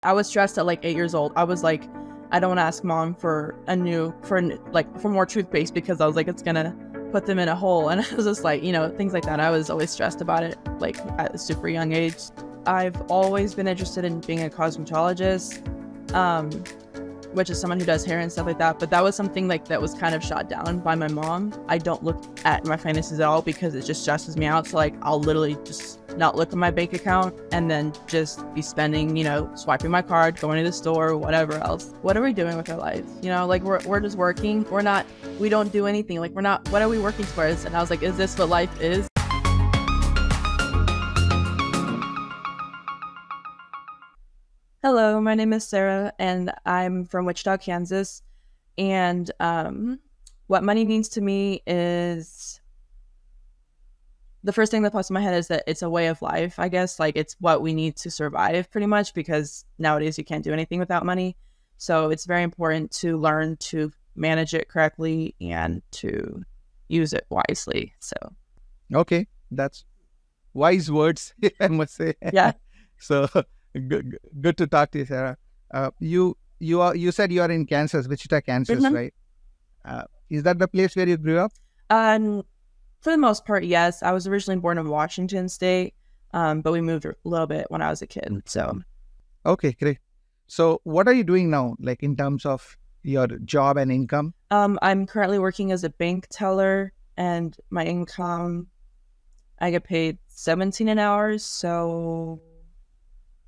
I was stressed at like 8 years old. I was like, I don't want to ask mom for more toothpaste because I was like, it's gonna put them in a hole. And I was just like, things like that. I was always stressed about it, like at a super young age. I've always been interested in being a cosmetologist, which is someone who does hair and stuff like that. But that was something like that was kind of shot down by my mom. I don't look at my finances at all because it just stresses me out. So like, I'll literally just not look at my bank account and then just be spending, swiping my card, going to the store, whatever else. What are we doing with our life? Like we're just working. We don't do anything. Like what are we working towards? And I was like, is this what life is? Hello, my name is Sarah and I'm from Wichita, Kansas. And what money means to me is, the first thing that pops in my head is that it's a way of life, I guess. Like it's what we need to survive pretty much, because nowadays you can't do anything without money. So it's very important to learn to manage it correctly and to use it wisely. So. Okay, that's wise words, I must say. Yeah. So good to talk to you, Sarah. You said you are in Kansas, Wichita, Kansas, Mm-hmm. right? Is that the place where you grew up? For the most part, yes. I was originally born in Washington State, but we moved a little bit when I was a kid. So. Okay, great. So what are you doing now, like in terms of your job and income? I'm currently working as a bank teller, and my income, I get paid $17 an hour. So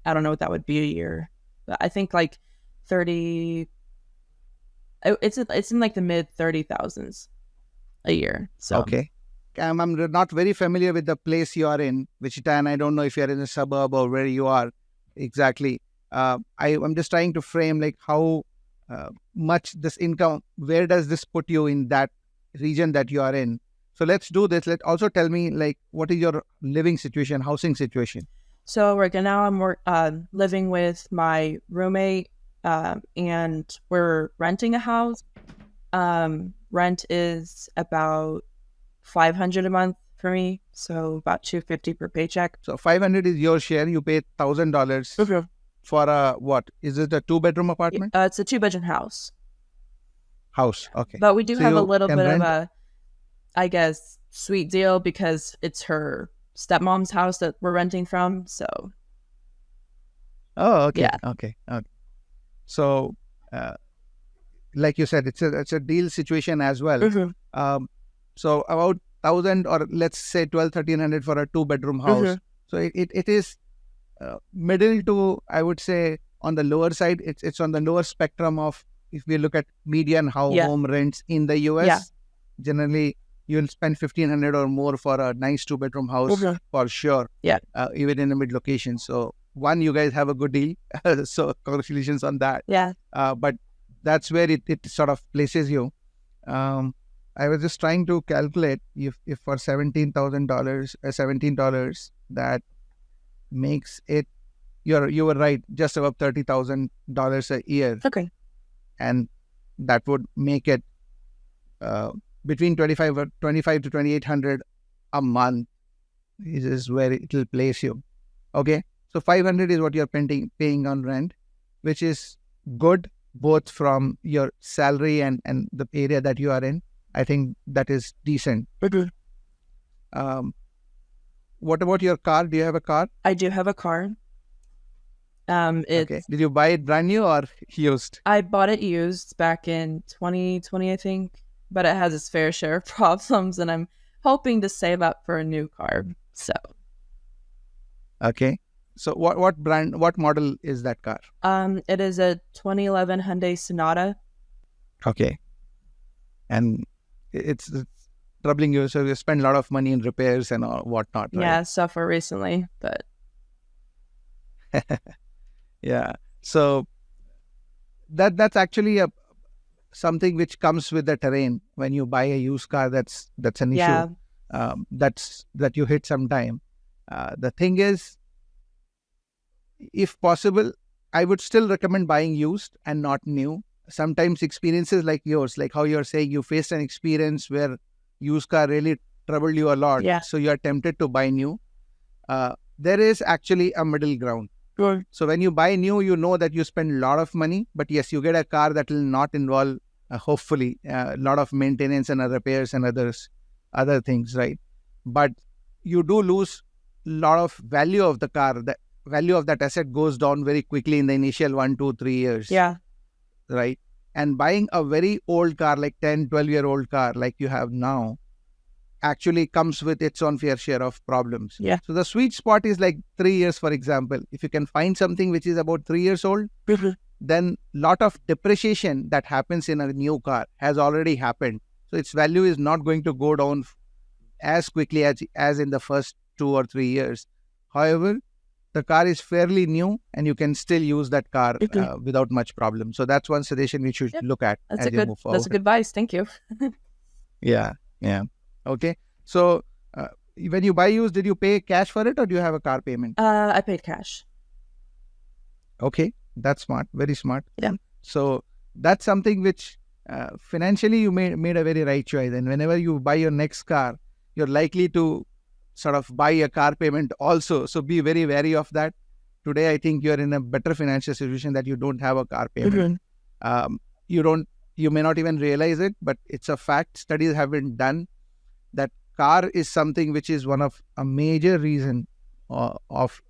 I don't know what that would be a year, but I think like 30. It's in like the mid 30,000s a year. So. Okay. I'm not very familiar with the place you are in, Wichita, and I don't know if you're in a suburb or where you are exactly. I'm just trying to frame like how much this income, where does this put you in that region that you are in? So let's do this. Also tell me like what is your living situation, housing situation? So right now I'm living with my roommate, and we're renting a house. Rent is about $500 a month for me, so about $250 per paycheck. So $500 is your share. You pay $1,000 for a what? Is it a 2-bedroom apartment? It's a 2-bedroom house. House, okay. But we do So have a you little can bit rent- of a, I guess, sweet deal because it's her stepmom's house that we're renting from. So. Oh, okay. Yeah. Okay. So, like you said, it's a deal situation as well. Mm-hmm. So about 1,000 or let's say 1,200-1,300 for a 2-bedroom house. Mm-hmm. So it is middle to, I would say, on the lower side. It's on the lower spectrum of, if we look at median home rents in the US, generally you'll spend $1,500 or more for a nice 2-bedroom house for sure. Yeah. Even in a mid location. So one, you guys have a good deal. So congratulations on that. Yeah. But that's where it sort of places you. I was just trying to calculate if for $17,000, $17, that makes it, you were right, just above $30,000 a year. Okay. And that would make it between 25 to 2,800 a month is where it will place you. Okay. So 500 is what you're paying on rent, which is good both from your salary and the area that you are in. I think that is decent. Okay. What about your car? Do you have a car? I do have a car. Okay. Did you buy it brand new or used? I bought it used back in 2020, I think, but it has its fair share of problems, and I'm hoping to save up for a new car. So. Okay. So what brand, what model is that car? It is a 2011 Hyundai Sonata. Okay. And it's troubling you, so you spend a lot of money in repairs and all whatnot, right? Yeah, suffer recently, but. Yeah. So that's actually something which comes with the terrain. When you buy a used car, that's an issue. That you hit sometime. The thing is, if possible, I would still recommend buying used and not new. Sometimes experiences like yours, like how you're saying you faced an experience where used car really troubled you a lot. Yeah. So you are tempted to buy new. There is actually a middle ground. Good. So when you buy new, you know that you spend a lot of money, but yes, you get a car that will not involve, hopefully, a lot of maintenance and repairs and other things, right? But you do lose a lot of value of the car. The value of that asset goes down very quickly in the initial 1, 2, 3 years. Yeah. Right. And buying a very old car, like 10, 12-year-old car, like you have now, actually comes with its own fair share of problems. Yeah. So the sweet spot is like 3 years, for example. If you can find something which is about 3 years old, then lot of depreciation that happens in a new car has already happened. So its value is not going to go down as quickly as in the first 2 or 3 years. However, the car is fairly new and you can still use that car without much problem. So that's one suggestion we should look at as you move forward. That's a good advice. Thank you. Yeah. Okay. So when you buy used, did you pay cash for it or do you have a car payment? I paid cash. Okay. That's smart. Very smart. Yeah. So that's something which financially you made a very right choice. And whenever you buy your next car, you're likely to sort of buy a car payment also. So be very wary of that. Today, I think you're in a better financial situation that you don't have a car payment. You may not even realize it, but it's a fact. Studies have been done that car is something which is one of a major reason of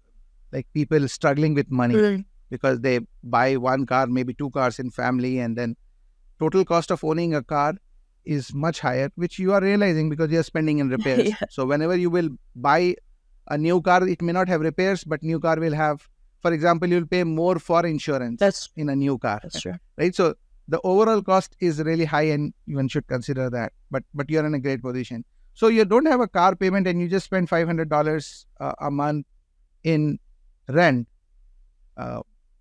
like people struggling with money because they buy one car, maybe two cars in family, and then total cost of owning a car is much higher, which you are realizing because you are spending in repairs. So whenever you will buy a new car, it may not have repairs, but new car will have, for example, you'll pay more for insurance in a new car. That's true. Right? So the overall cost is really high and one should consider that. But you're in a great position. So you don't have a car payment and you just spend $500 a month in rent.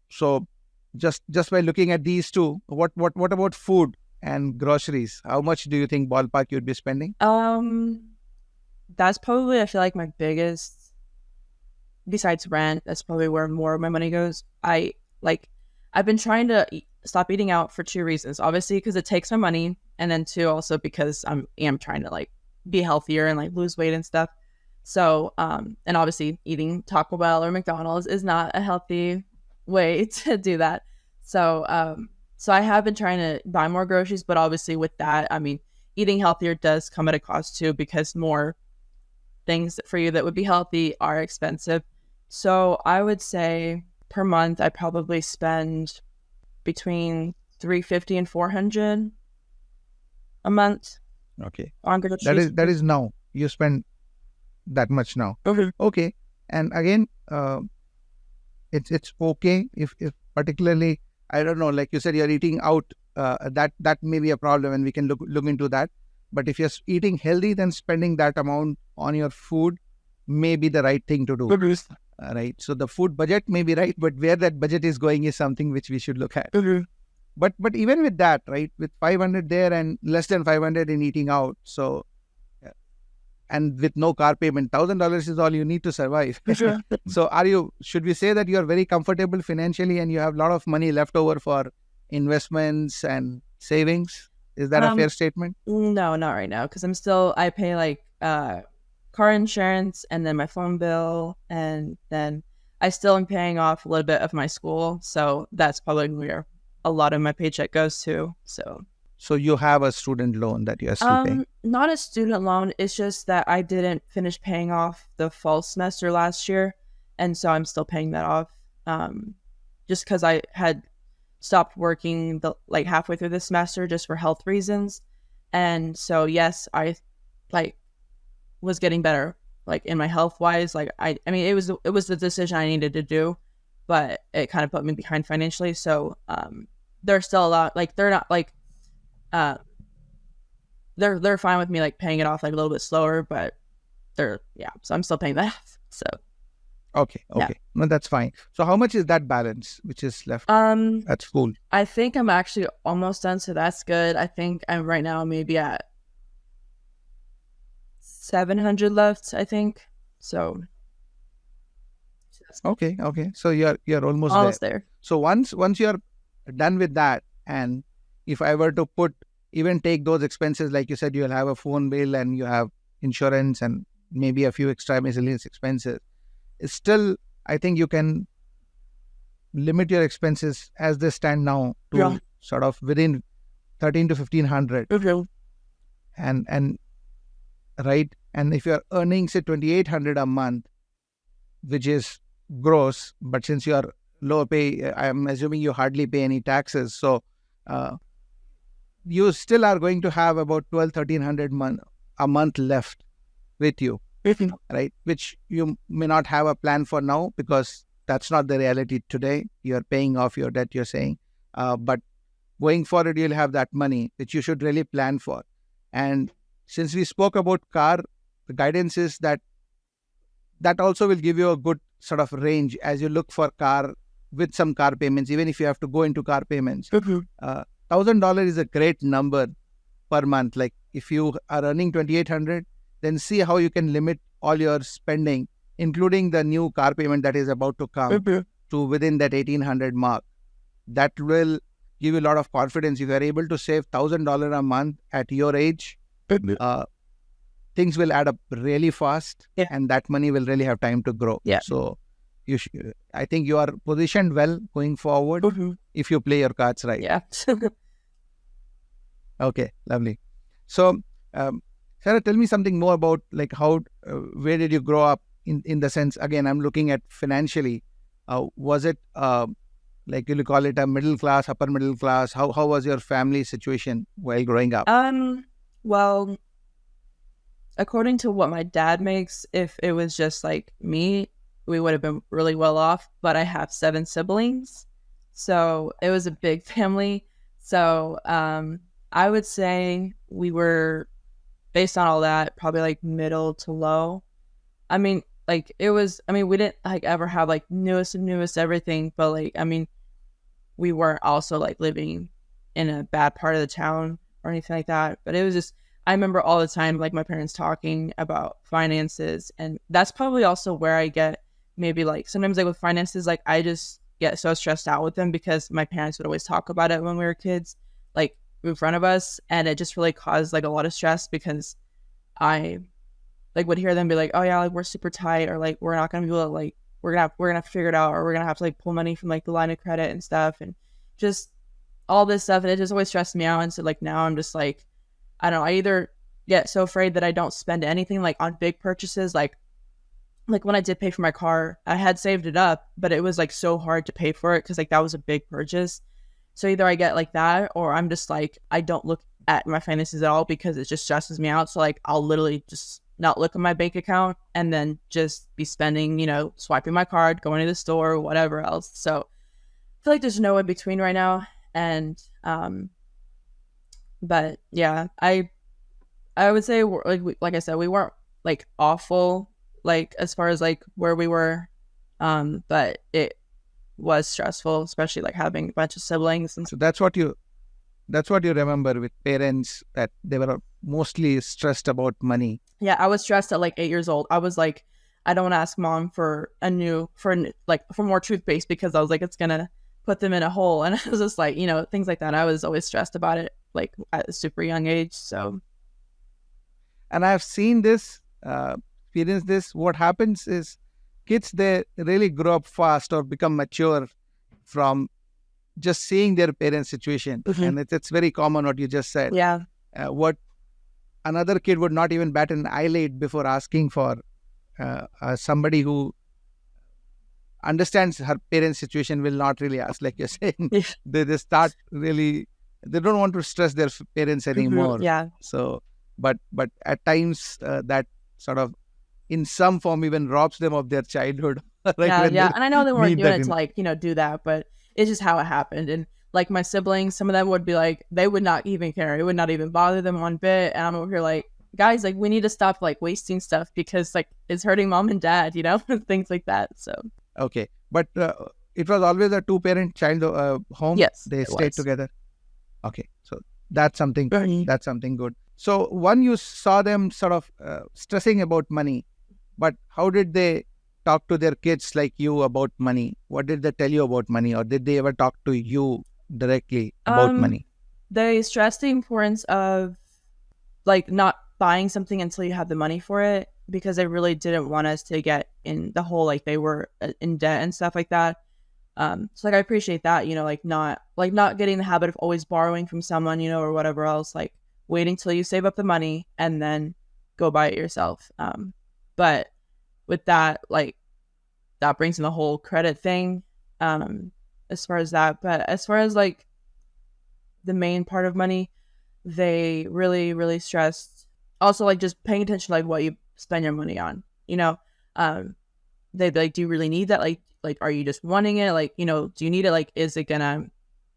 So just by looking at these two, what about food and groceries? How much do you think ballpark you'd be spending? That's probably, I feel like, my biggest, besides rent, that's probably where more of my money goes. I've been trying to stop eating out for two reasons. Obviously, because it takes my money, and then two, also because I am trying to like be healthier and like lose weight and stuff. So, and obviously eating Taco Bell or McDonald's is not a healthy way to do that. So, so I have been trying to buy more groceries, but obviously with that, I mean, eating healthier does come at a cost too, because more things for you that would be healthy are expensive. So I would say per month, I probably spend between $350 and $400 a month. Okay. On groceries. That is now. You spend that much now. Okay. And again, it's okay if particularly, I don't know, like you said, you're eating out, that may be a problem and we can look into that. But if you're eating healthy, then spending that amount on your food may be the right thing to do. Right. So the food budget may be right, but where that budget is going is something which we should look at. But even with that, right, with 500 there and less than 500 in eating out, so and with no car payment, $1,000 is all you need to survive. So should we say that you are very comfortable financially and you have a lot of money left over for investments and savings? Is that a fair statement? No, not right now, because I pay like car insurance and then my phone bill, and then I still am paying off a little bit of my school. So that's probably where a lot of my paycheck goes to. So you have a student loan that you are still paying? Not a student loan. It's just that I didn't finish paying off the fall semester last year, and so I'm still paying that off. Just because I had stopped working halfway through the semester just for health reasons, and so yes, I was getting better in my health wise. I mean it was the decision I needed to do, but it kind of put me behind financially. So they're still a lot they're not they're fine with me paying it off a little bit slower, but so I'm still paying that off. So okay. Yeah. No, that's fine. So how much is that balance which is left at school? I think I'm actually almost done, so that's good. I think I'm right now maybe at 700 left, I think. So okay. So you're almost there. So once you're done with that, and if I were to take those expenses, like you said, you'll have a phone bill and you have insurance and maybe a few extra miscellaneous expenses. It's still, I think you can limit your expenses as they stand now to sort of within 13 to 1500, and right, and if you're earning say 2800 a month, which is gross, but since you are low pay, I'm assuming you hardly pay any taxes, so you still are going to have about 1200 1300 a month left with you, right, which you may not have a plan for now because that's not the reality today. You're paying off your debt, you're saying, but going forward you'll have that money which you should really plan for. And since we spoke about car, the guidance is that also will give you a good sort of range as you look for car with some car payments, even if you have to go into car payments. $1,000 is a great number per month. Like if you are earning 2800, then see how you can limit all your spending, including the new car payment that is about to come, to within that 1800 mark. That will give you a lot of confidence. If you are able to save $1,000 a month at your age, things will add up really fast, and that money will really have time to grow. So I think you are positioned well going forward if you play your cards right. Okay, lovely. So Sarah, tell me something more about like how, where did you grow up in the sense, again, I'm looking at financially. Was it like, will you call it a middle class, upper middle class? How was your family situation while growing up? Well, according to what my dad makes, if it was just like me, we would have been really well off, but I have 7 siblings. So it was a big family. So I would say we were, based on all that, probably like middle to low. I mean, like it was, I mean, we didn't like ever have like newest everything, but like, I mean, we weren't also like living in a bad part of the town or anything like that. But it was just, I remember all the time, like my parents talking about finances. And that's probably also where I get maybe like sometimes like with finances, like I just get so stressed out with them because my parents would always talk about it when we were kids, like in front of us. And it just really caused like a lot of stress because I like would hear them be like, oh yeah, like we're super tight, or like we're not going to be able to like, we're gonna have to figure it out, or we're gonna have to like pull money from like the line of credit and stuff, and just all this stuff. And it just always stressed me out. And so like now I'm just like, I don't know, I either get so afraid that I don't spend anything like on big purchases, like when I did pay for my car, I had saved it up, but it was like so hard to pay for it because like that was a big purchase. So either I get like that, or I'm just like, I don't look at my finances at all because it just stresses me out. So like I'll literally just not look at my bank account and then just be spending, you know, swiping my card, going to the store, or whatever else. So I feel like there's no in between right now. And but yeah, I would say like I said, we weren't like awful like as far as like where we were, but it was stressful, especially like having a bunch of siblings. And so that's what you remember with parents, that they were mostly stressed about money. Yeah, I was stressed at like 8 years old. I was like, I don't want to ask mom for more toothpaste because I was like, it's gonna put them in a hole. And I was just like, you know, things like that. I was always stressed about it, like at a super young age. So, and I've seen this, experienced this. What happens is kids, they really grow up fast or become mature from just seeing their parents' situation. And it's very common what you just said. Yeah. What another kid would not even bat an eyelid before asking for somebody who understands her parents' situation will not really ask, like you're saying. They start really, they don't want to stress their parents anymore. Yeah. So, but at times that sort of in some form even robs them of their childhood. Right? Yeah. And I know they weren't doing it to like, you know, do that, but it's just how it happened. And like my siblings, some of them would be like, they would not even care. It would not even bother them one bit. And I'm over here like, guys, like we need to stop like wasting stuff because like it's hurting mom and dad, you know, things like that. So. Okay. But it was always a 2-parent child home. Yes. They stayed together. Okay. So that's something, that's something good. So one, you saw them sort of stressing about money, but how did they talk to their kids like you about money? What did they tell you about money, or did they ever talk to you directly about money? They stressed the importance of like not buying something until you have the money for it, because they really didn't want us to get in the whole like they were in debt and stuff like that. So like I appreciate that, not getting the habit of always borrowing from someone, or whatever else, like waiting till you save up the money and then go buy it yourself. But with that, like that brings in the whole credit thing, as far as that. But as far as like the main part of money, they really, really stressed also like just paying attention to like what you spend your money on, um, they'd be like, do you really need that? Like, are you just wanting it? Like, do you need it? Like, is it gonna,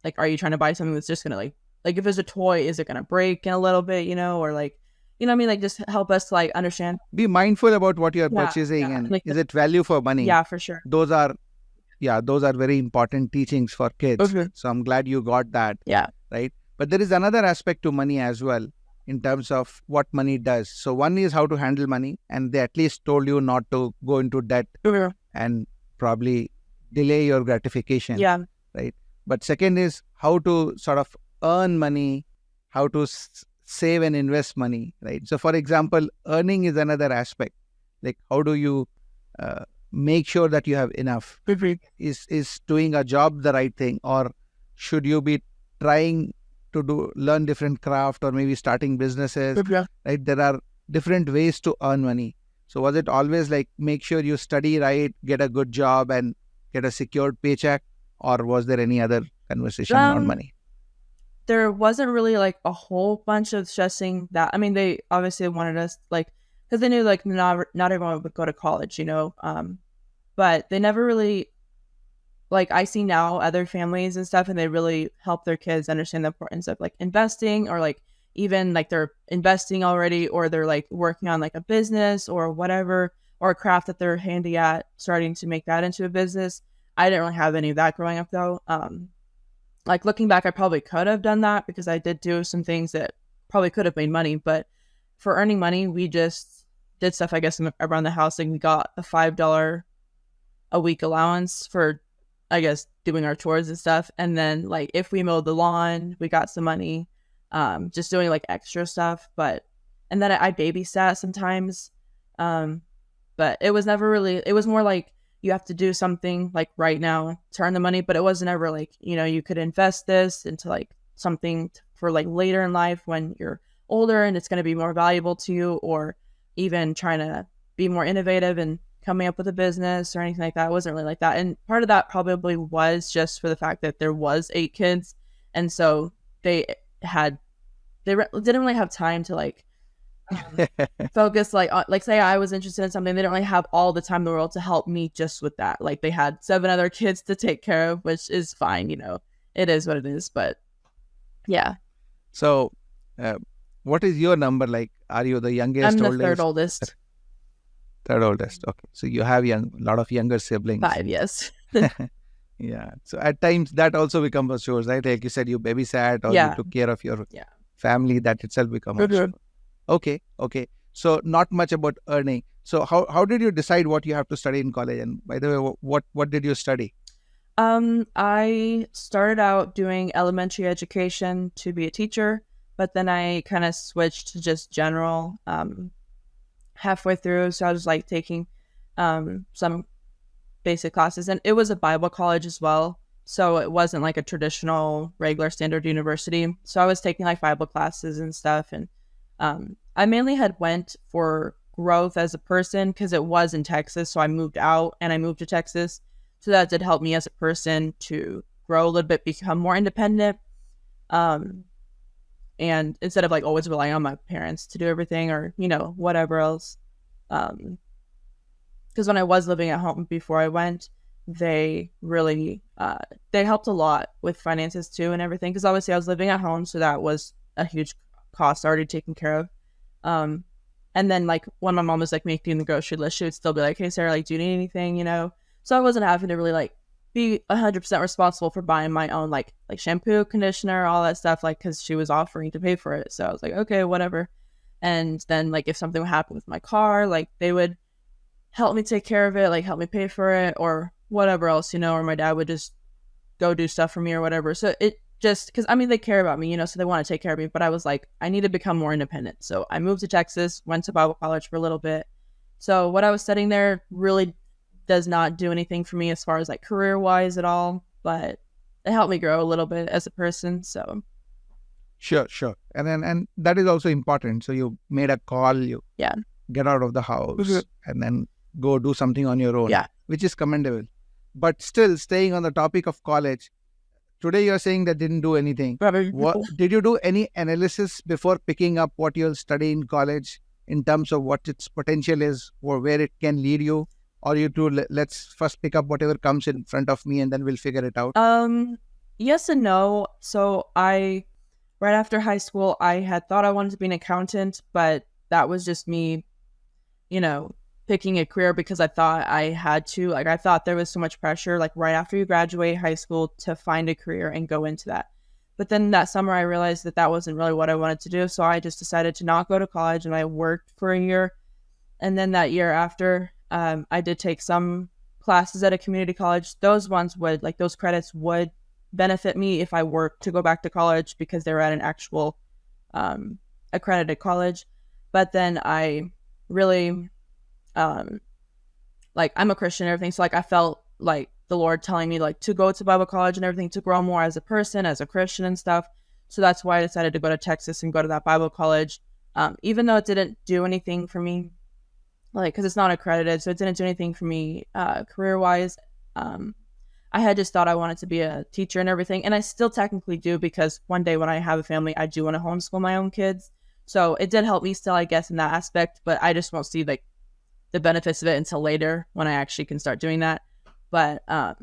like, are you trying to buy something that's just gonna like if it's a toy, is it gonna break in a little bit, or like, what I mean? Like, just help us to like understand. Be mindful about what you're Yeah, purchasing yeah. and Like, is it value for money? yeah, for sure. Those are very important teachings for kids. Okay. So I'm glad you got that. Yeah. Right. But there is another aspect to money as well in terms of what money does. So one is how to handle money, and they at least told you not to go into debt Okay. and probably delay your gratification. Yeah. Right. But second is how to sort of earn money, how to save and invest money. Right. So for example, earning is another aspect. Like how do you make sure that you have enough? Is doing a job the right thing, or should you be trying to learn different craft or maybe starting businesses? Right, there are different ways to earn money. So was it always like make sure you study right, get a good job and get a secured paycheck, or was there any other conversation around money? There wasn't really like a whole bunch of stressing that. I mean, they obviously wanted us like, because they knew like not everyone would go to college, but they never really, like I see now other families and stuff, and they really help their kids understand the importance of like investing, or like even like they're investing already, or they're like working on like a business or whatever, or a craft that they're handy at, starting to make that into a business. I didn't really have any of that growing up though. Like looking back, I probably could have done that because I did do some things that probably could have made money. But for earning money, we just did stuff, I guess, around the house. Like we got a $5 a week allowance for, I guess, doing our chores and stuff. And then like if we mowed the lawn, we got some money, just doing like extra stuff. And then I babysat sometimes. But it was never really, it was more like you have to do something like right now to earn the money, but it wasn't ever like, you could invest this into like something for like later in life when you're older and it's going to be more valuable to you, or even trying to be more innovative and coming up with a business or anything like that. It wasn't really like that. And part of that probably was just for the fact that there was 8 kids. And so they didn't really have time to like focus like say I was interested in something. They didn't really have all the time in the world to help me just with that. Like they had 7 other kids to take care of, which is fine, it is what it is. But yeah. So what is your number? Like, are you the youngest? I'm the oldest? third oldest. Third oldest. Okay. So you have a lot of younger siblings. 5, yes. Yeah. So at times that also becomes a chore, right? Like you said, you babysat or you took care of your family. That itself becomes a chore. Okay. So not much about earning. So how did you decide what you have to study in college? And by the way, what did you study? I started out doing elementary education to be a teacher, but then I kind of switched to just general halfway through. So I was like taking some basic classes, and it was a Bible college as well. So it wasn't like a traditional regular standard university. So I was taking like Bible classes and stuff, and I mainly had went for growth as a person because it was in Texas. So I moved out and I moved to Texas. So that did help me as a person to grow a little bit, become more independent. And instead of like always relying on my parents to do everything or, whatever else. Because when I was living at home before I went, they really, they helped a lot with finances too and everything. Because obviously I was living at home. So that was a huge cost already taken care of. And then like when my mom was like making the grocery list, she would still be like, hey Sarah, like do you need anything, So I wasn't having to really like be 100% responsible for buying my own like shampoo, conditioner, all that stuff, like because she was offering to pay for it. So I was like, okay, whatever. And then like if something would happen with my car, like they would help me take care of it, like help me pay for it or whatever else, or my dad would just go do stuff for me or whatever. So it just because they care about me, so they want to take care of me. But I was like, I need to become more independent. So I moved to Texas, went to Bible college for a little bit. So what I was studying there really does not do anything for me as far as like career wise at all, but it helped me grow a little bit as a person. So Sure, sure. And that is also important. So you made a call, you yeah. get out of the house and then go do something on your own, Yeah. which is commendable. But still staying on the topic of college, today you're saying that didn't do anything. What did you do any analysis before picking up what you'll study in college in terms of what its potential is or where it can lead you? Or you two, let's first pick up whatever comes in front of me and then we'll figure it out? Yes and no. So right after high school, I had thought I wanted to be an accountant, but that was just me, picking a career because I thought I had to. Like, I thought there was so much pressure, like right after you graduate high school, to find a career and go into that. But then that summer, I realized that that wasn't really what I wanted to do. So I just decided to not go to college, and I worked for a year. And then that year after, I did take some classes at a community college. Those credits would benefit me if I were to go back to college because they were at an actual accredited college. But then I really, I'm a Christian and everything. So like I felt like the Lord telling me like to go to Bible college and everything to grow more as a person, as a Christian and stuff. So that's why I decided to go to Texas and go to that Bible college. Even though it didn't do anything for me, like, because it's not accredited, so it didn't do anything for me career-wise. I had just thought I wanted to be a teacher and everything, and I still technically do because one day when I have a family, I do want to homeschool my own kids. So it did help me still, I guess, in that aspect, but I just won't see like the benefits of it until later when I actually can start doing that. But I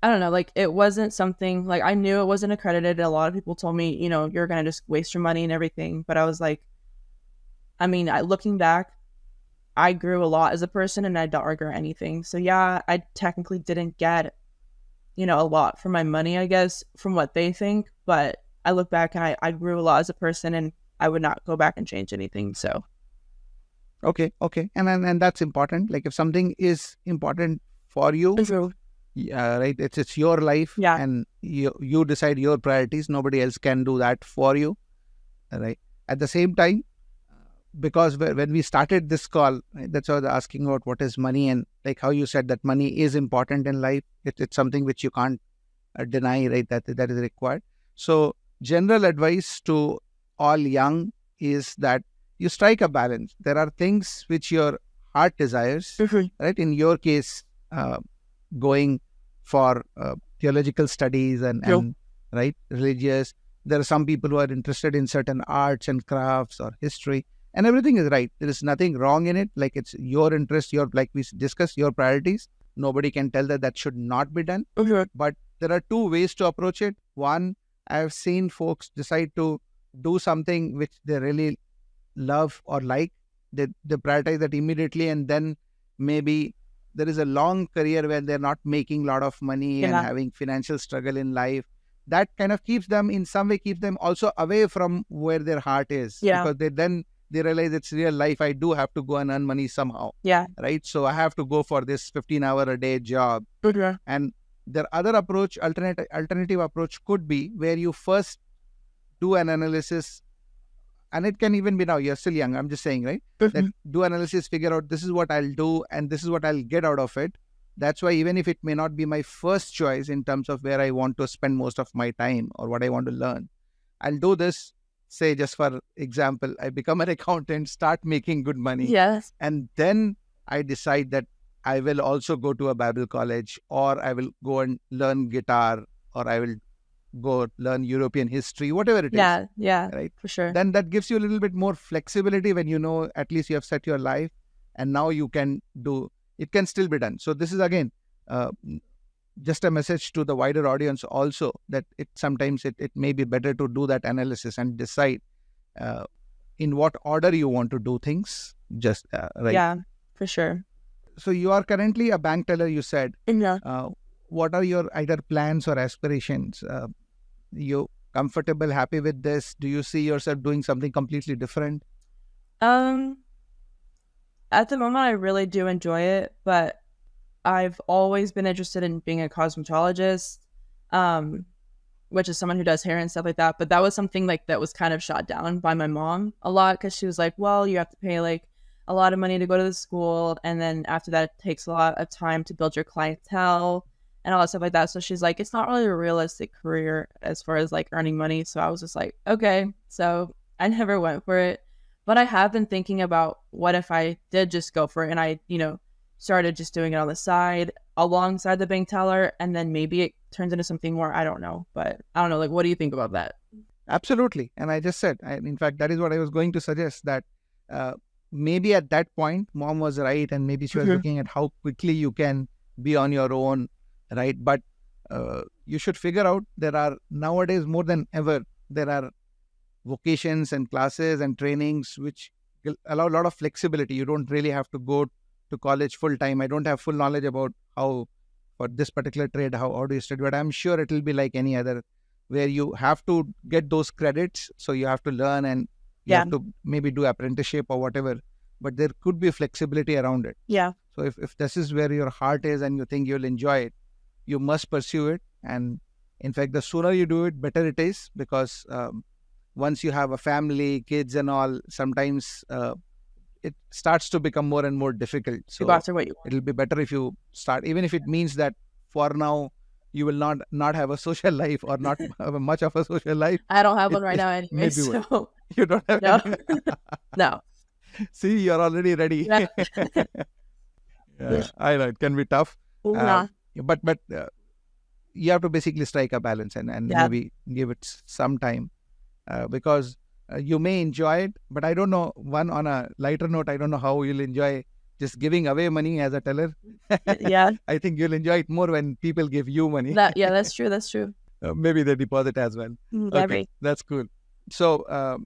don't know, like it wasn't something, like I knew it wasn't accredited. A lot of people told me, you're going to just waste your money and everything. But I was like, looking back, I grew a lot as a person and I don't regret anything. So yeah, I technically didn't get, a lot for my money, I guess, from what they think. But I look back and I grew a lot as a person and I would not go back and change anything. So. Okay. And that's important. Like if something is important for you, yeah, right. It's your life, and you decide your priorities. Nobody else can do that for you, right? At the same time, because when we started this call, right, that's why I was asking about what is money, and like how you said that money is important in life. It's something which you can't deny, right? That is required. So general advice to all young is that you strike a balance. There are things which your heart desires, right? In your case, going for theological studies and right, religious. There are some people who are interested in certain arts and crafts or history, and everything is right. There is nothing wrong in it. Like it's your interest, like we discussed, your priorities. Nobody can tell that should not be done. But there are two ways to approach it. One, I've seen folks decide to do something which they really love or like. They prioritize that immediately, and then maybe there is a long career where they're not making a lot of money and having financial struggle in life. That kind of keeps them, in some way, keeps them also away from where their heart is. Because they realize it's real life. I do have to go and earn money somehow. Right? So I have to go for this 15-hour-a-day job. And their other approach, alternative approach could be where you first do an analysis. And it can even be now, you're still young, I'm just saying, right? That do analysis, figure out this is what I'll do and this is what I'll get out of it. That's why even if it may not be my first choice in terms of where I want to spend most of my time or what I want to learn, I'll do this. Say, just for example, I become an accountant, start making good money. And then I decide that I will also go to a Bible college, or I will go and learn guitar, or I will go learn European history, whatever it is. Right, for sure. Then that gives you a little bit more flexibility when you know at least you have set your life, and now you can do, it can still be done. So this is again just a message to the wider audience also, that sometimes it may be better to do that analysis and decide in what order you want to do things. Just right. Yeah, for sure. So you are currently a bank teller, you said. What are your either plans or aspirations? You comfortable, happy with this? Do you see yourself doing something completely different? At the moment, I really do enjoy it, but I've always been interested in being a cosmetologist, which is someone who does hair and stuff like that. But that was something like that was kind of shot down by my mom a lot, because she was like, well, you have to pay like a lot of money to go to the school, and then after that, it takes a lot of time to build your clientele and all that stuff like that. So she's like, it's not really a realistic career as far as like earning money. So I was just like, okay. So I never went for it. But I have been thinking about what if I did just go for it and I, started just doing it on the side alongside the bank teller, and then maybe it turns into something more. I don't know. But I don't know. Like, what do you think about that? Absolutely. And I just said, in fact, that is what I was going to suggest, that maybe at that point, mom was right. And maybe she was looking at how quickly you can be on your own, right? But you should figure out, there are nowadays more than ever, there are vocations and classes and trainings which will allow a lot of flexibility. You don't really have to go to college full time. I don't have full knowledge about how, for this particular trade, how do you study, but I'm sure it will be like any other, where you have to get those credits. So you have to learn, and you have to maybe do apprenticeship or whatever, but there could be flexibility around it. Yeah. So if this is where your heart is and you think you'll enjoy it, you must pursue it. And in fact, the sooner you do it, better it is, because once you have a family, kids and all, sometimes it starts to become more and more difficult. So it'll be better if you start, even if it means that for now you will not have a social life, or not have much of a social life. I don't have one right now anyway. So. You don't have no. No. See, you're already ready. Yeah. I know it can be tough. Nah. But you have to basically strike a balance and maybe give it some time, because you may enjoy it, but I don't know, on a lighter note, I don't know how you'll enjoy just giving away money as a teller. Yeah. I think you'll enjoy it more when people give you money. That's true. That's true. Maybe they deposit as well. Okay, that's cool. So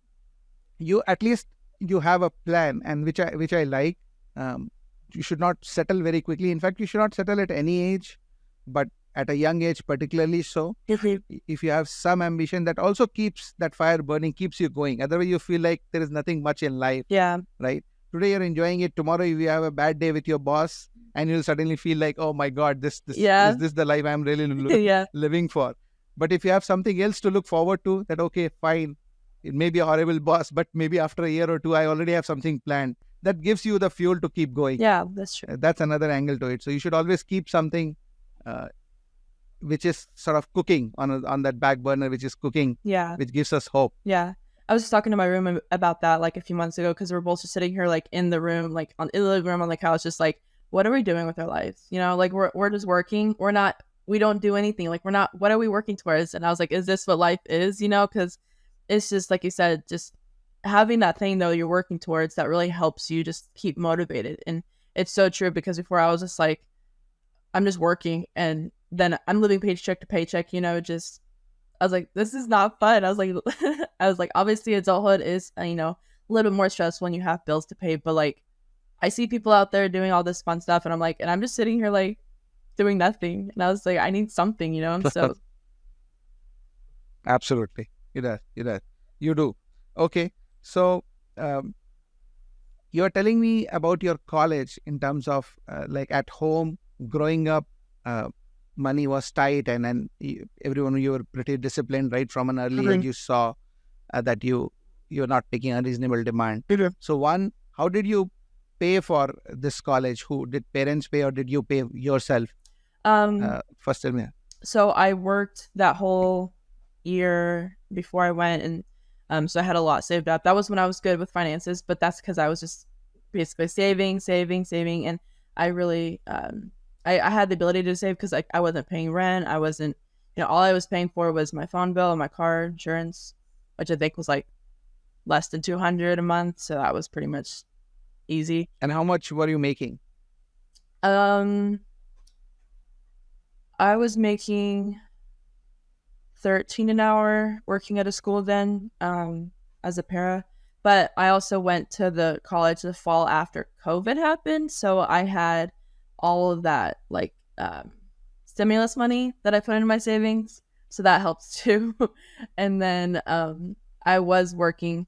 you at least you have a plan, and which I like. You should not settle very quickly. In fact, you should not settle at any age, but at a young age particularly so. If you have some ambition, that also keeps that fire burning, keeps you going. Otherwise, you feel like there is nothing much in life. Yeah. Right? Today you're enjoying it. Tomorrow you have a bad day with your boss, and you'll suddenly feel like, oh my God, is this the life I'm really living for? But if you have something else to look forward to, that okay, fine, it may be a horrible boss, but maybe after a year or two, I already have something planned. That gives you the fuel to keep going. Yeah, that's true. That's another angle to it. So you should always keep something which is sort of cooking on that back burner, which is cooking, which gives us hope. Yeah. I was just talking to my roommate about that like a few months ago, because we're both just sitting here like in the room, like in the living room on the couch, just like, what are we doing with our lives? Like we're just working. We don't do anything. Like what are we working towards? And I was like, is this what life is? Because it's just like you said, just having that thing though you're working towards that really helps you just keep motivated. And it's so true, because before I was just like, I'm just working, and then I'm living paycheck to paycheck, I was like, this is not fun. I was like, obviously adulthood is, a little bit more stressful when you have bills to pay, but like, I see people out there doing all this fun stuff, and I'm like, and I'm just sitting here like doing nothing. And I was like, I need something, so. Absolutely. You do. Okay. So, you're telling me about your college in terms of like at home, growing up, money was tight, and then you were pretty disciplined right from an early age. You saw that you're not taking unreasonable demand. So how did you pay for this college? Who did parents pay, or did you pay yourself? First tell me. So I worked that whole year before I went, and so I had a lot saved up. That was when I was good with finances, but that's because I was just basically saving, and I really I had the ability to save, because I wasn't paying rent. I wasn't, all I was paying for was my phone bill and my car insurance, which I think was like less than $200 a month. So that was pretty much easy. And how much were you making? I was making $13 an hour working at a school then, as a para. But I also went to the college the fall after COVID happened. So I had all of that like stimulus money that I put into my savings. So that helps too. And then I was working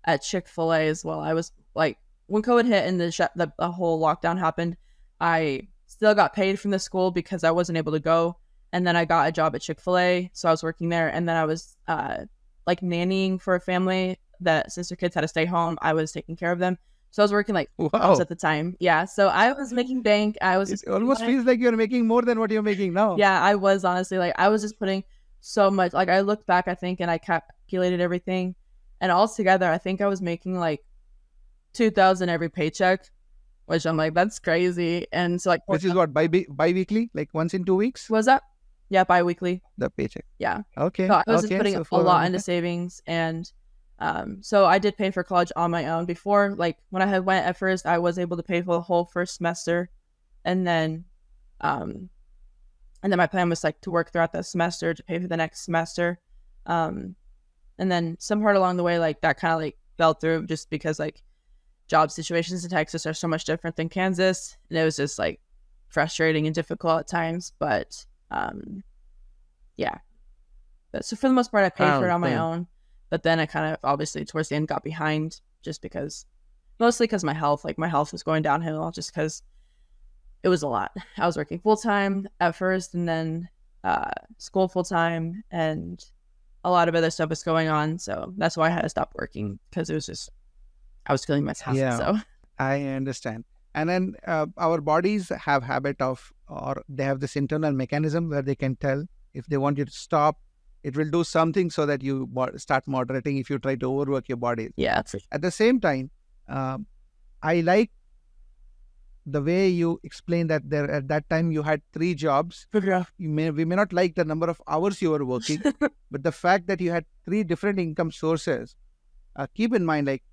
at Chick-fil-A as well. I was like, when COVID hit and the whole lockdown happened, I still got paid from the school because I wasn't able to go. And then I got a job at Chick-fil-A. So I was working there. And then I was like nannying for a family that, since their kids had to stay home, I was taking care of them. So I was working like jobs Wow. at the time. Yeah. So I was making bank. I was just It almost feels like you're making more than what you're making now. yeah, I was honestly like I was just putting so much. Like I looked back, I think, and I calculated everything, and all together, I think I was making like 2,000 every paycheck, which I'm like that's crazy. And so like Which is what, bi-weekly? Like once in 2 weeks? was that? Yeah, biweekly. The paycheck. Yeah. Okay. So I was just Okay. putting So a lot 400. into savings, and so I did pay for college on my own before. Like when I had went at first, I was able to pay for the whole first semester, and then um, my plan was like to work throughout the semester to pay for the next semester, um, and then some part along the way, like that kind of like fell through just because like job situations in Texas are so much different than Kansas, and it was just like frustrating and difficult at times. But yeah. But so for the most part, I paid for it on my own. But then I kind of obviously towards the end got behind just because, mostly because my health was going downhill just because it was a lot. I was working full time at first, and then school full time, and a lot of other stuff was going on. So that's why I had to stop working because it was just I was feeling myself. Yeah. So I understand. And then our bodies have habit of, or they have this internal mechanism where they can tell if they want you to stop, it will do something so that you start moderating if you try to overwork your body. yeah, At the same time, I like the way you explained that there at that time you had 3 jobs. We may not like the number of hours you were working, but the fact that you had 3 different income sources, keep in mind, like,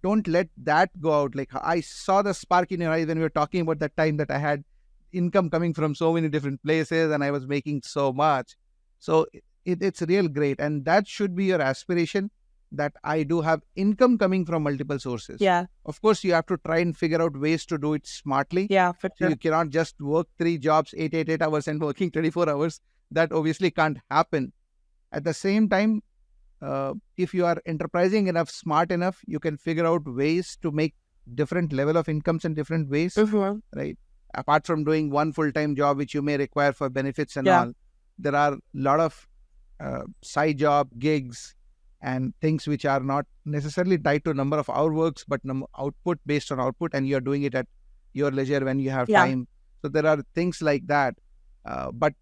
don't let that go out. Like I saw the spark in your eyes when we were talking about that time that I had income coming from so many different places and I was making so much. So it's real great. And that should be your aspiration, that I do have income coming from multiple sources. yeah, Of course, you have to try and figure out ways to do it smartly. yeah, for So sure. you cannot just work 3 jobs, 8 hours and working 24 hours. That obviously can't happen. At the same time, if you are enterprising enough, smart enough, you can figure out ways to make different level of incomes in different ways, right? Apart from doing one full-time job, which you may require for benefits and all, there are a lot of side job gigs and things which are not necessarily tied to number of hour works, but output based on output, and you're doing it at your leisure when you have time. So there are things like that. But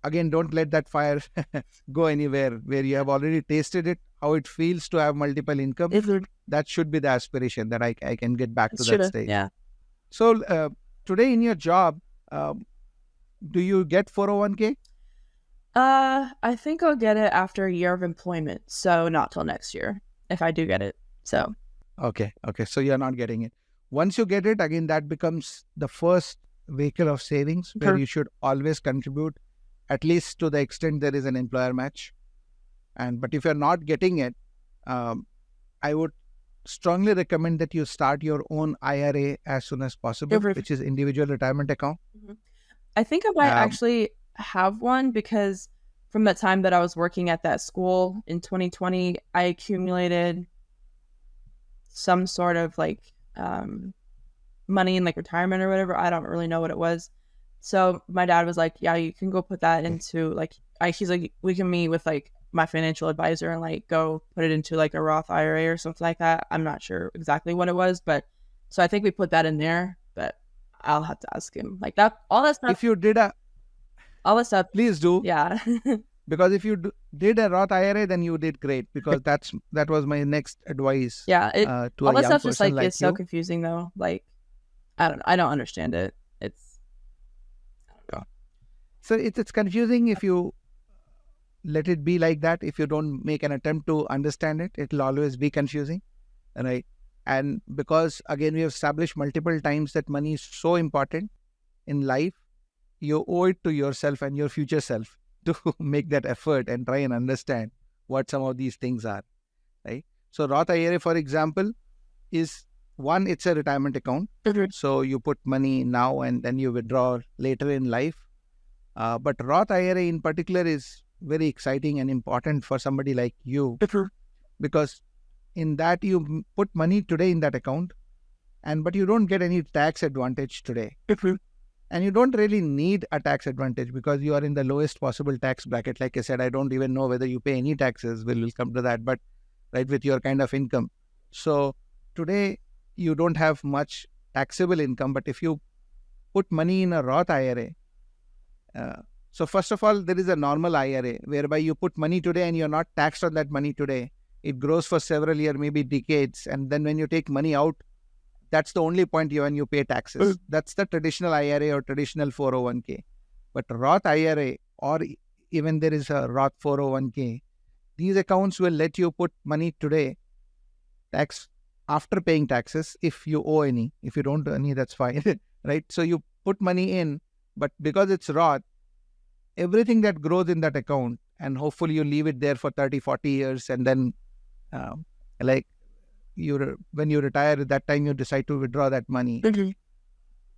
again, don't let that fire go anywhere where you have already tasted it, how it feels to have multiple income. That should be the aspiration, that I can get back to that stage. Yeah. So today in your job, do you get 401k? I think I'll get it after a year of employment, so not till next year if I do get it. So okay, so you're not getting it. Once you get it, again, that becomes the first vehicle of savings where you should always contribute, at least to the extent there is an employer match. But if you're not getting it, I would strongly recommend that you start your own IRA as soon as possible, which is individual retirement account. I think I might actually have one, because from the time that I was working at that school in 2020, I accumulated some sort of like money in like retirement or whatever. I don't really know what it was. So my dad was like, yeah, you can go put that into like, he's like, we can meet with like my financial advisor and like go put it into like a Roth IRA or something like that. I'm not sure exactly what it was, but so I think we put that in there, but I'll have to ask him like that. All that stuff. If you did all that stuff, please do. Yeah. Because if you did a Roth IRA, then you did great, because that was my next advice. Yeah. To all a that young stuff just like person it's so confusing though. Like, I don't understand it. So it's confusing if you let it be like that. If you don't make an attempt to understand it, it'll always be confusing, right? And because, again, we have established multiple times that money is so important in life, you owe it to yourself and your future self to make that effort and try and understand what some of these things are, right? So Roth IRA, for example, is one, it's a retirement account. So you put money now and then you withdraw later in life. But Roth IRA in particular is very exciting and important for somebody like you, because in that you put money today in that account, but you don't get any tax advantage today. And you don't really need a tax advantage because you are in the lowest possible tax bracket. Like I said, I don't even know whether you pay any taxes. We'll come to that, but right, with your kind of income. So today, you don't have much taxable income. But if you put money in a Roth IRA, so first of all, there is a normal IRA whereby you put money today and you're not taxed on that money today. It grows for several years, maybe decades. And then when you take money out, that's the only point when you pay taxes. That's the traditional IRA or traditional 401k. But Roth IRA, or even there is a Roth 401k, these accounts will let you put money today, tax after paying taxes if you owe any. If you don't owe any, that's fine, right? So you put money in, but because it's Roth, everything that grows in that account, and hopefully you leave it there for 30, 40 years, and then when you retire, at that time you decide to withdraw that money.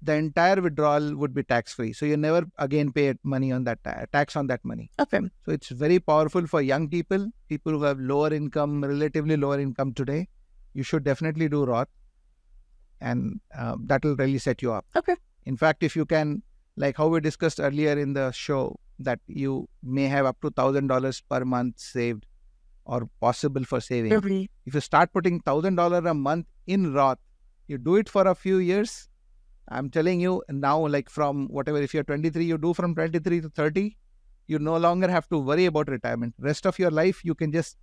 The entire withdrawal would be tax-free. So you never again pay money on that tax on that money. Okay. So it's very powerful for young people who have lower income, relatively lower income today. You should definitely do Roth, and that will really set you up. Okay. In fact, if you can, like how we discussed earlier in the show, that you may have up to $1,000 per month saved or possible for saving. If you start putting $1,000 a month in Roth, you do it for a few years. I'm telling you now, like from whatever, if you're 23, you do from 23 to 30, you no longer have to worry about retirement. Rest of your life, you can just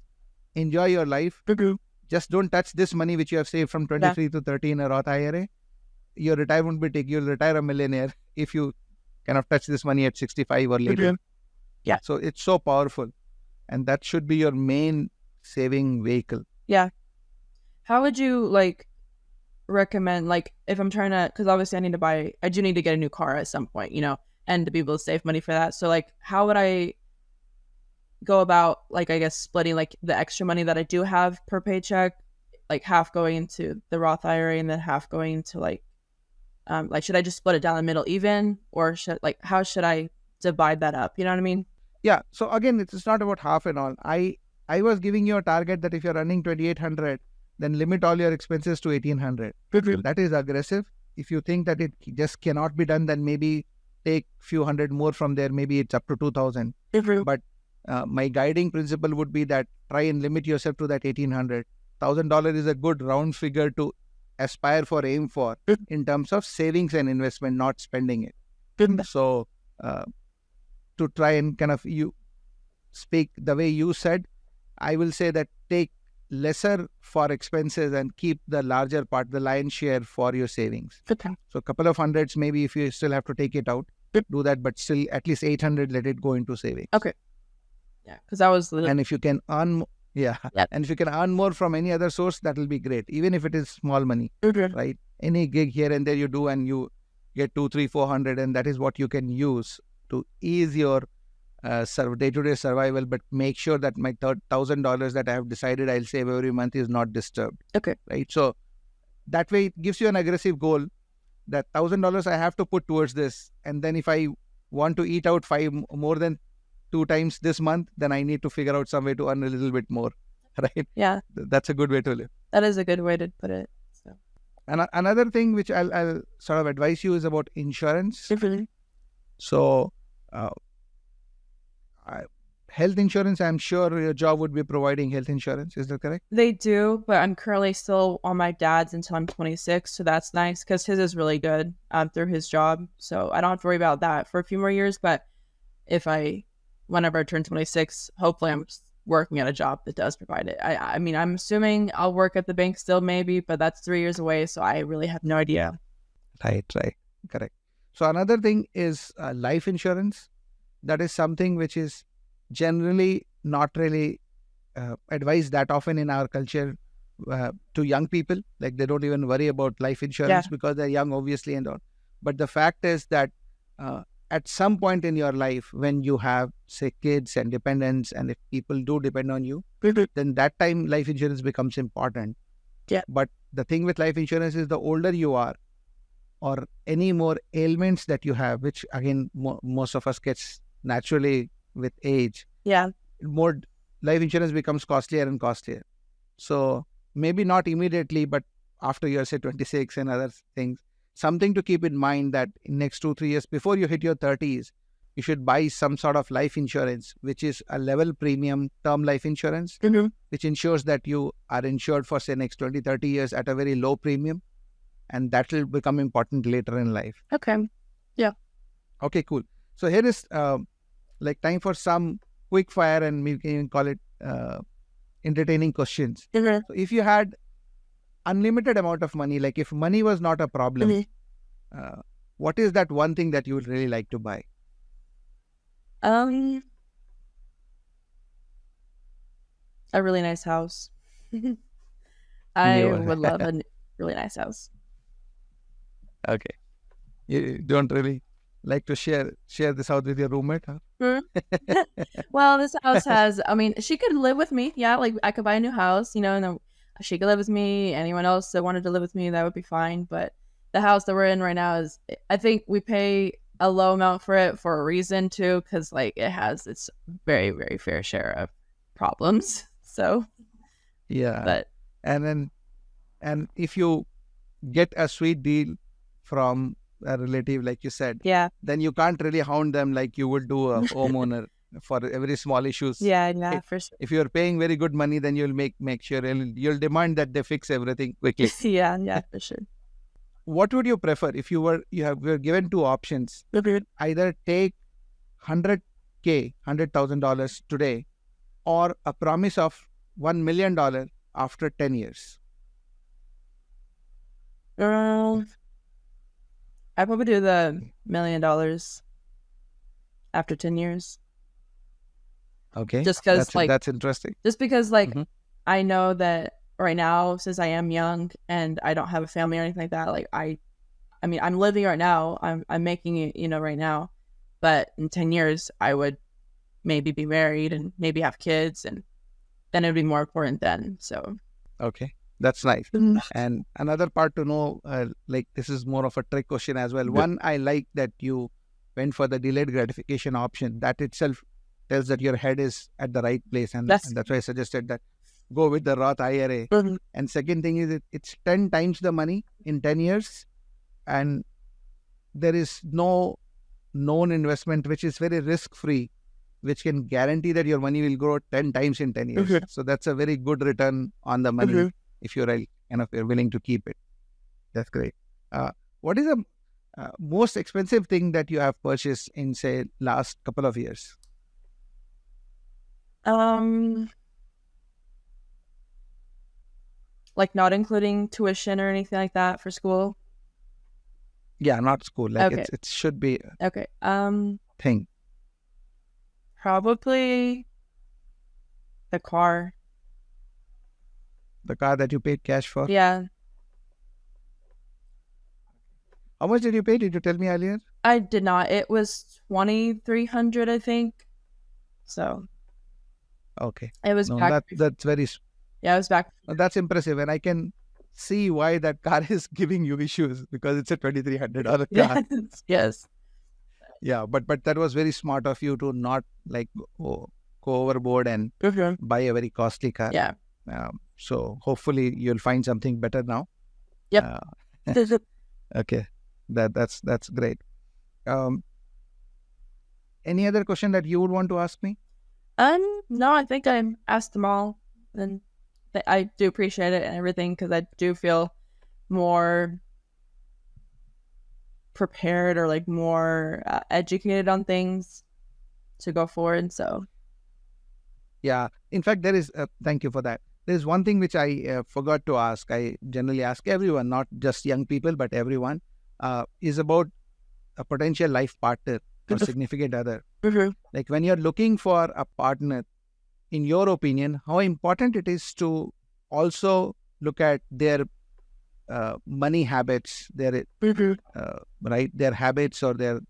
enjoy your life. Just don't touch this money which you have saved from 23 to 30 in a Roth IRA. Your retirement will take, you'll retire a millionaire if you cannot touch this money at 65 or later. Yeah. So it's so powerful. And that should be your main saving vehicle. Yeah. How would you recommend, if I'm trying to, because obviously I do need to get a new car at some point, and to be able to save money for that. So how would I go about, I guess, splitting the extra money that I do have per paycheck, half going into the Roth IRA and then half going into should I just split it down the middle even, or how should I divide that up? You know what I mean? Yeah. So again, it's not about half and all. I was giving you a target that if you're running 2,800, then limit all your expenses to 1,800. That is aggressive. If you think that it just cannot be done, then maybe take few hundred more from there. Maybe it's up to 2,000. But my guiding principle would be that try and limit yourself to that 1,800. $1,000 is a good round figure to aspire for, aim for, in terms of savings and investment, not spending it. So to try and kind of you speak the way you said, I will say that take lesser for expenses and keep the larger part, the lion's share, for your savings. Okay. So a couple of hundreds, maybe if you still have to take it out, do that, but still at least 800, let it go into savings. Okay. Yeah, because that was and if you can earn, and if you can earn more from any other source, that will be great, even if it is small money, right? Any gig here and there you do, and you get 200, 300, 400, and that is what you can use to ease your day-to-day survival, but make sure that my $1,000 that I have decided I'll save every month is not disturbed. Okay. Right. So that way it gives you an aggressive goal that $1,000 I have to put towards this. And then if I want to eat out more than 2 times this month, then I need to figure out some way to earn a little bit more. Right. Yeah. That's a good way to live. That is a good way to put it. So. And another thing which I'll sort of advise you is about insurance. So, health insurance, I'm sure your job would be providing health insurance. Is that correct? They do, but I'm currently still on my dad's until I'm 26. So that's nice because his is really good through his job. So I don't have to worry about that for a few more years. But whenever I turn 26, hopefully I'm working at a job that does provide it. I mean, I'm assuming I'll work at the bank still maybe, but that's 3 years away. So I really have no idea. Right. Correct. So another thing is life insurance. That is something which is generally not really advised that often in our culture to young people. Like they don't even worry about life insurance because they're young, obviously, and all. But the fact is that at some point in your life, when you have, say, kids and dependents, and if people do depend on you, then that time life insurance becomes important. Yeah. But the thing with life insurance is the older you are, or any more ailments that you have, which again, most of us gets naturally with age. Yeah. More life insurance becomes costlier and costlier. So maybe not immediately, but after you're, say, 26 and other things, something to keep in mind that in next 2-3 years, before you hit your 30s, you should buy some sort of life insurance, which is a level premium term life insurance, which ensures that you are insured for say next 20, 30 years at a very low premium. And that will become important later in life. Okay. Yeah. Okay, cool. So here is like time for some quick fire, and we can call it entertaining questions. So if you had unlimited amount of money, like if money was not a problem, what is that one thing that you would really like to buy? A really nice house. I would love a really nice house. Okay. You don't really like to share this out with your roommate, huh? Well, this house has, I mean, she could live with me. Yeah, like I could buy a new house, and then she could live with me. Anyone else that wanted to live with me, that would be fine. But the house that we're in right now is, I think we pay a low amount for it for a reason too, because like it has its very, very fair share of problems. So yeah. But and if you get a sweet deal from a relative, like you said, then you can't really hound them like you would do a homeowner for every small issues. Yeah, for sure. If you're paying very good money, then you'll make sure you'll demand that they fix everything quickly. yeah, for sure. What would you prefer if you were given two options? Either take $100,000 today, or a promise of $1 million after 10 years. I probably do the $1 million after 10 years. Okay. Just because that's interesting. Just because I know that right now, since I am young and I don't have a family or anything like that, like I mean, I'm living right now. I'm making it, right now. But in 10 years, I would maybe be married and maybe have kids, and then it would be more important then. So. Okay. That's nice. And another part to know, like this is more of a trick question as well. One, I like that you went for the delayed gratification option. That itself tells that your head is at the right place. And that's why I suggested that go with the Roth IRA. And second thing is it's 10 times the money in 10 years. And there is no known investment which is very risk-free, which can guarantee that your money will grow 10 times in 10 years. So that's a very good return on the money. If you're you're willing to keep it. That's great. What is the most expensive thing that you have purchased in, say, last couple of years? Like not including tuition or anything like that for school? Yeah, not school. Like it should be okay. Thing. Probably the car. The car that you paid cash for? Yeah. How much did you pay? Did you tell me earlier? I did not. It was $2,300, I think. So. Okay. It was back. That's very. Yeah, it was back. That's impressive, and I can see why that car is giving you issues, because it's a $2,300 car. Yes. Yeah, but that was very smart of you to not like go overboard and buy a very costly car. Yeah. So hopefully you'll find something better now. Yep. Okay, that's great. Any other question that you would want to ask me? No, I think I asked them all, and I do appreciate it and everything, because I do feel more prepared or like more educated on things to go forward. So. Yeah. In fact, there is. Thank you for that. There's one thing which I forgot to ask. I generally ask everyone, not just young people, but everyone, is about a potential life partner or significant other. Like when you're looking for a partner, in your opinion, how important it is to also look at their money habits, their their habits, or their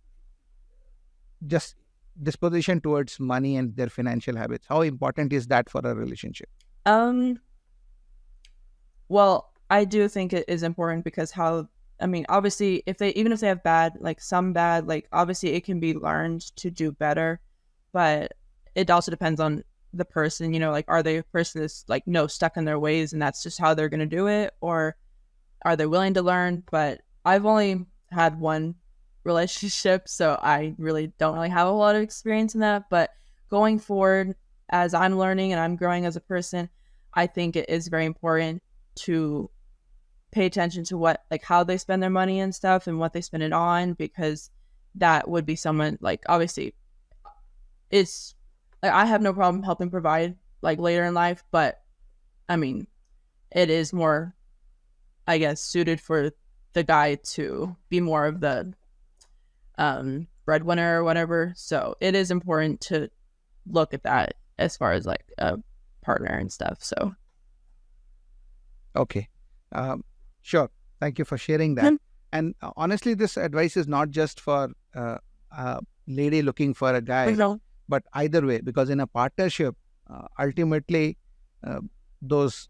just disposition towards money and their financial habits. How important is that for a relationship? Well, I do think it is important, because obviously even if they have bad, obviously it can be learned to do better, but it also depends on the person, are they a person that's stuck in their ways and that's just how they're going to do it, or are they willing to learn? But I've only had one relationship, so I really don't really have a lot of experience in that. But going forward, as I'm learning and I'm growing as a person, I think it is very important to pay attention to what, like, how they spend their money and stuff and what they spend it on, because that would be someone, like, obviously it's like, I have no problem helping provide like later in life, but I mean, it is more, I guess, suited for the guy to be more of the breadwinner or whatever. So it is important to look at that as far as like a partner and stuff. So Okay. Sure. Thank you for sharing that. And honestly, this advice is not just for a lady looking for a guy, but either way, because in a partnership, ultimately, those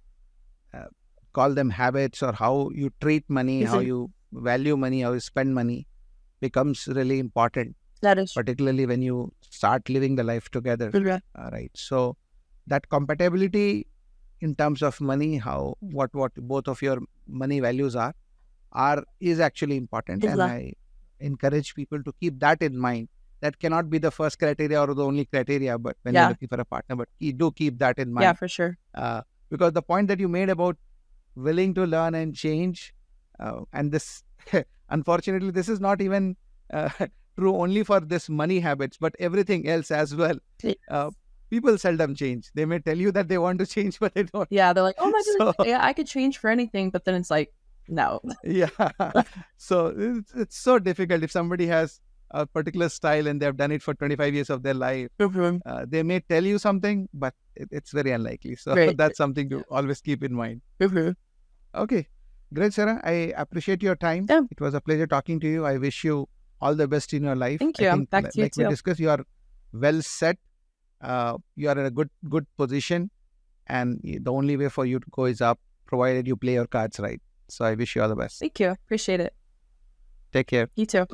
call them habits, or how you treat money, how you value money, how you spend money becomes really important. That is particularly when you start living the life together. Right. So that compatibility in terms of money, how what both of your money values are is actually important. And I encourage people to keep that in mind. That cannot be the first criteria or the only criteria, but when you're looking for a partner, but you do keep that in mind. Yeah, for sure. Because the point that you made about willing to learn and change, and this, unfortunately, this is not even true only for this money habits, but everything else as well. People seldom change. They may tell you that they want to change, but they don't. Yeah, they're like, oh my goodness, yeah, I could change for anything, but then it's like, no. Yeah. So it's so difficult. If somebody has a particular style and they have done it for 25 years of their life, they may tell you something, but it's very unlikely. So that's something to always keep in mind. Okay. Great, Sarah. I appreciate your time. It was a pleasure talking to you. I wish you all the best in your life. Thank you. I think, back to you too. we discussed, you are well set. You are in a good position, and the only way for you to go is up, provided you play your cards right. So I wish you all the best. Thank you. Appreciate it. Take care. You too.